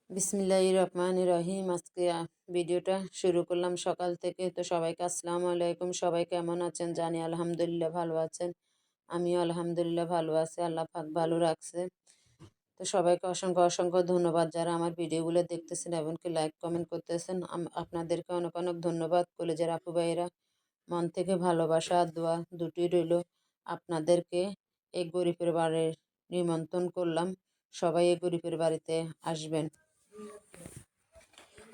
বিসমিল্লাহির রহমানির রহিম। আজকে ভিডিওটা শুরু করলাম সকাল থেকে। তো সবাইকে আসসালামু আলাইকুম। সবাই কেমন আছেন? জানি আলহামদুলিল্লাহ ভালো আছেন। আমিও আলহামদুলিল্লাহ ভালো আছি। আল্লাহ পাক ভালো রাখছে। তো সবাইকে অসংখ্য অসংখ্য ধন্যবাদ যারা আমার ভিডিওগুলো দেখতেছেন এমনকি লাইক কমেন্ট করতেছেন। আপনাদেরকে অনেক অনেক ধন্যবাদ। কলেজের আপু ভাইয়েরা, মন থেকে ভালোবাসা আর দোয়া দুটোই রইল। আপনাদেরকে এই গরিবের বাড়ির নিমন্ত্রণ করলাম। সবাই এই গরিবের বাড়িতে আসবেন।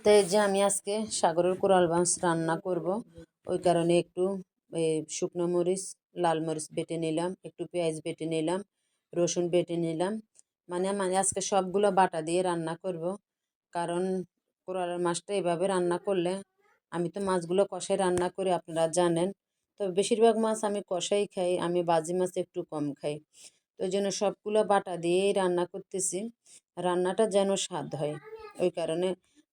তো এই যে আমি আজকে সাগরের কোরাল মাছ রান্না করব, ওই কারণে একটু শুকনো মরিচ, লাল মরিচ বেটে নিলাম, একটু পেঁয়াজ বেটে নিলাম, রসুন বেটে নিলাম। মানে মানে আজকে সবগুলো বাটা দিয়ে রান্না করব। কারণ কোরালের মাছটা এভাবে রান্না করলে, আমি তো মাছগুলো কষাই রান্না করি আপনারা জানেন। তো বেশিরভাগ মাছ আমি কষাই খাই, আমি বাজি মাছ একটু কম খাই। তো ওই জন্য সবগুলো বাটা দিয়েই রান্না করতেছি, রান্নাটা যেন স্বাদ হয়। ওই কারণে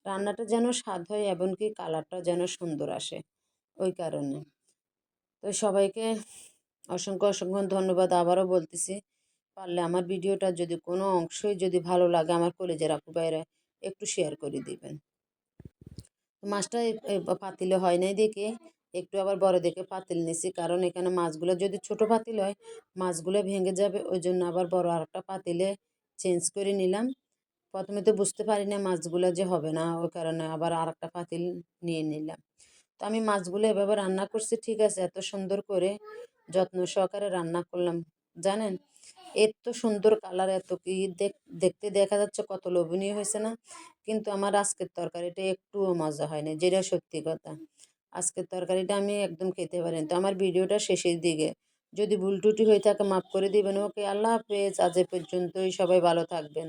রান্নাটা যেন স্বাদ হয় এবং কি কালারটা যেন সুন্দর আসে, ওই কারণে। তো সবাইকে অসংখ্য অসংখ্য ধন্যবাদ আবারও বলতেছি। পারলে আমার ভিডিওটা যদি কোনো অংশই যদি ভালো লাগে আমার কলেজের আপু ভাইরা একটু শেয়ার করে দিবেন। মাছটা পাতিলে হয় নাই দেখে একটু আবার বড় দেখে পাতিল নিছি, কারণ এখানে মাছগুলো যদি ছোট পাতিল হয় মাছগুলো ভেঙে যাবে, ওই জন্য আবার বড় আরেকটা পাতিলে চেঞ্জ করে নিলাম। প্রথমে তো বুঝতে পারি না মাছগুলো যে হবে না, ওই কারণে আবার আরেকটা পাতিল নিয়ে নিলাম। তো আমি মাছগুলো এভাবে রান্না করছি, ঠিক আছে, এত সুন্দর করে যত্ন সহকারে রান্না করলাম জানেন। এত সুন্দর কালার, এত কি দেখতে দেখা যাচ্ছে কত লোভনীয় হয়েছে না। কিন্তু আমার আজকের তরকারিটা একটুও মজা হয় না, যেটা সত্যি কথা। আজকের তরকারিটা আমি একদম খেতে পারিনি। তো আমার ভিডিওটা শেষের দিকে যদি ভুল ত্রুটি হয়ে থাকে মাফ করে দিবেন। ওকে, আল্লাহ হাফেজ। আজ এ পর্যন্তই, সবাই ভালো থাকবেন।